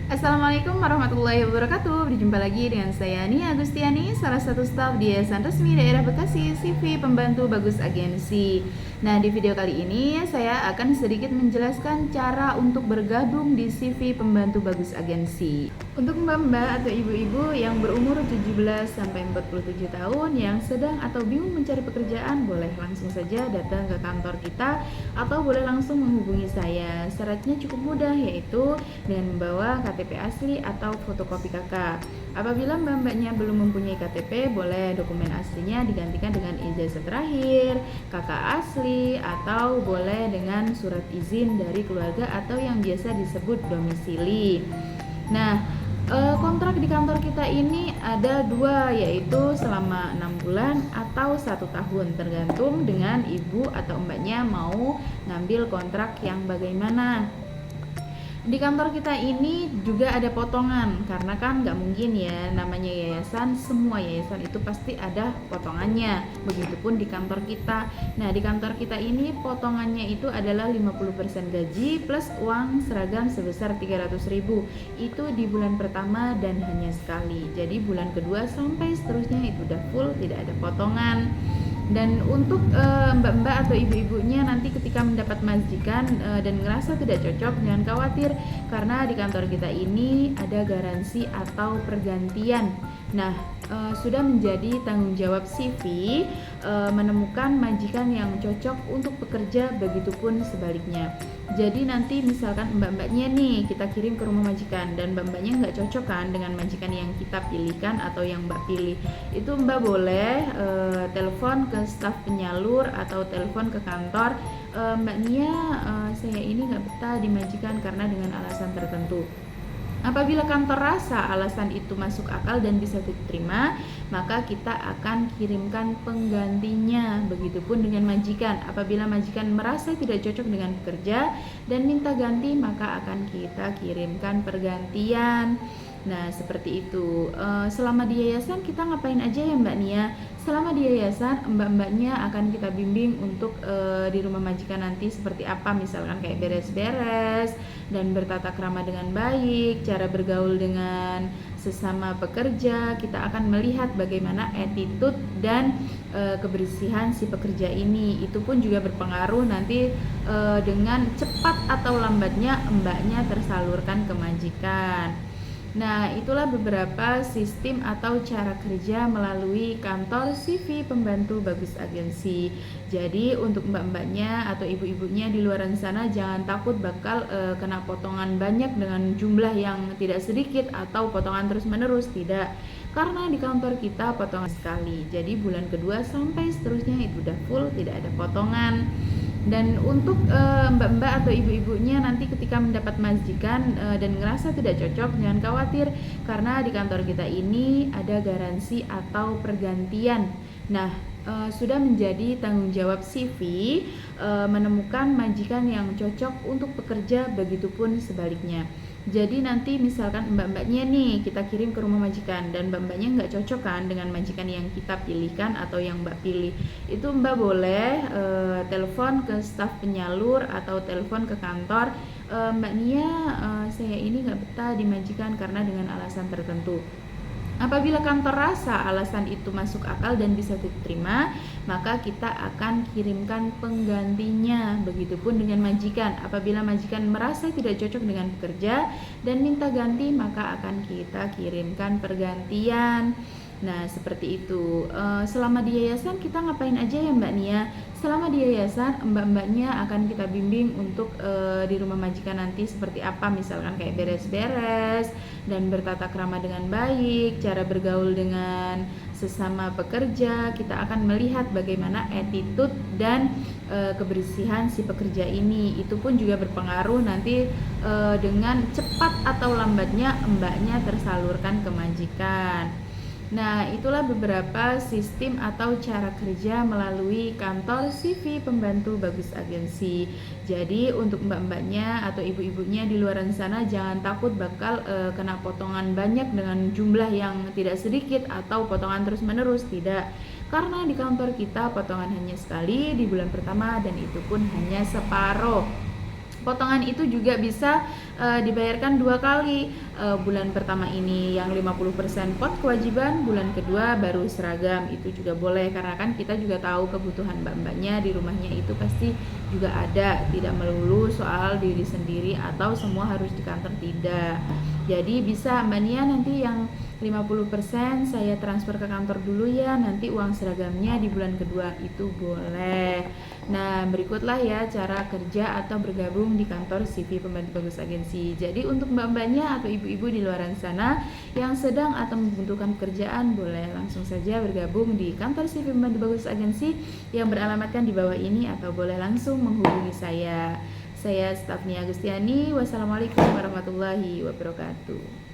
Assalamualaikum warahmatullahi wabarakatuh. Berjumpa lagi dengan saya Nia Agustiani, salah satu staf di Yayasan Resmi Daerah Bekasi, CV Pembantu Bagus Agensi. Nah, di video kali ini saya akan sedikit menjelaskan cara untuk bergabung di CV Pembantu Bagus Agensi. Untuk mbak-mbak atau ibu-ibu yang berumur 17 sampai 47 tahun yang sedang atau bingung mencari pekerjaan, boleh langsung saja datang ke kantor kita atau boleh langsung menghubungi saya. Syaratnya cukup mudah, yaitu dengan membawa KTP asli atau fotokopi KK. Apabila mbak-mbaknya belum mempunyai KTP, boleh dokumen aslinya digantikan dengan ijazah terakhir, KK asli, atau boleh dengan surat izin dari keluarga atau yang biasa disebut domisili. Nah, kontrak di kantor kita ini ada dua, yaitu selama 6 bulan atau 1 tahun, tergantung dengan ibu atau mbaknya mau ngambil kontrak yang bagaimana. Di kantor kita ini juga ada potongan, karena kan nggak mungkin ya, namanya yayasan, semua yayasan itu pasti ada potongannya. Begitupun di kantor kita. Nah, di kantor kita ini potongannya itu adalah 50% gaji plus uang seragam sebesar 300.000. Itu di bulan pertama dan hanya sekali. Jadi bulan kedua sampai seterusnya itu udah full, tidak ada potongan. Dan untuk mbak-mbak atau ibu-ibunya nanti ketika mendapat majikan dan ngerasa tidak cocok, jangan khawatir, karena di kantor kita ini ada garansi atau pergantian. Nah, sudah menjadi tanggung jawab CV menemukan majikan yang cocok untuk bekerja, begitupun sebaliknya. Jadi nanti misalkan mbak-mbaknya nih kita kirim ke rumah majikan dan mbak-mbaknya nggak cocok kan dengan majikan yang kita pilihkan atau yang mbak pilih, itu mbak boleh telepon ke staf penyalur atau telepon ke kantor, Mbak Nia, saya ini nggak betah di majikan karena dengan alasan tertentu. Apabila kantor rasa alasan itu masuk akal dan bisa diterima, maka kita akan kirimkan penggantinya. Begitupun dengan majikan. Apabila majikan merasa tidak cocok dengan pekerja dan minta ganti, maka akan kita kirimkan pergantian. Nah, seperti itu. Selama di yayasan kita ngapain aja ya Mbak Nia? Selama di yayasan, mbak-mbaknya akan kita bimbing untuk di rumah majikan nanti seperti apa, misalkan kayak beres-beres dan bertata krama dengan baik, cara bergaul dengan sesama pekerja. Kita akan melihat bagaimana attitude dan kebersihan si pekerja ini. Itu pun juga berpengaruh nanti dengan cepat atau lambatnya mbaknya tersalurkan ke majikan. Nah, itulah beberapa sistem atau cara kerja melalui kantor CV Pembantu Bagus Agensi. Jadi untuk mbak-mbaknya atau ibu-ibunya di luar sana, jangan takut bakal kena potongan banyak dengan jumlah yang tidak sedikit atau potongan terus-menerus, tidak. Karena di kantor kita potongan sekali. Jadi bulan kedua sampai seterusnya itu udah full, tidak ada potongan. Dan untuk mbak-mbak atau ibu-ibunya nanti ketika mendapat majikan dan ngerasa tidak cocok, jangan khawatir, karena di kantor kita ini ada garansi atau pergantian. Nah, sudah menjadi tanggung jawab CV menemukan majikan yang cocok untuk bekerja, begitupun sebaliknya. Jadi nanti misalkan mbak-mbaknya nih kita kirim ke rumah majikan dan mbak-mbaknya nggak cocok kan dengan majikan yang kita pilihkan atau yang mbak pilih, itu mbak boleh telepon ke staf penyalur atau telepon ke kantor, Mbak Nia, saya ini nggak betah di majikan karena dengan alasan tertentu. Apabila kantor rasa alasan itu masuk akal dan bisa diterima, maka kita akan kirimkan penggantinya. Begitupun dengan majikan. Apabila majikan merasa tidak cocok dengan pekerja dan minta ganti, maka akan kita kirimkan pergantian. Nah, seperti itu. Selama di yayasan kita ngapain aja ya Mbak Nia? Selama di yayasan, mbak-mbaknya akan kita bimbing untuk di rumah majikan nanti seperti apa, misalkan kayak beres-beres dan bertata krama dengan baik, cara bergaul dengan sesama pekerja. Kita akan melihat bagaimana attitude dan kebersihan si pekerja ini. Itu pun juga berpengaruh nanti dengan cepat atau lambatnya mbaknya tersalurkan ke majikan. Nah, itulah beberapa sistem atau cara kerja melalui kantor CV Pembantu Bagus Agensi. Jadi untuk mbak-mbaknya atau ibu-ibunya di luar sana, jangan takut bakal kena potongan banyak dengan jumlah yang tidak sedikit atau potongan terus-menerus, tidak. Karena di kantor kita potongan hanya sekali di bulan pertama dan itu pun hanya separuh. Potongan itu juga bisa dibayarkan 2 kali. Bulan pertama ini yang 50% pot kewajiban, bulan kedua baru seragam. Itu juga boleh, karena kan kita juga tahu kebutuhan mbak-mbaknya di rumahnya itu pasti juga ada, tidak melulu soal diri sendiri atau semua harus di kantor, tidak. Jadi bisa Mbak Nia nanti yang 50% saya transfer ke kantor dulu ya, nanti uang seragamnya di bulan kedua, itu boleh. Nah, berikutlah ya cara kerja atau bergabung di kantor CV Pembantu Bagus Agensi. Jadi untuk mbak-mbaknya atau ibu-ibu di luar sana yang sedang atau membutuhkan pekerjaan, boleh langsung saja bergabung di kantor CV Pembantu Bagus Agensi yang beralamatkan di bawah ini, atau boleh langsung menghubungi saya. Saya staf Nia Agustiani. Wassalamualaikum warahmatullahi wabarakatuh.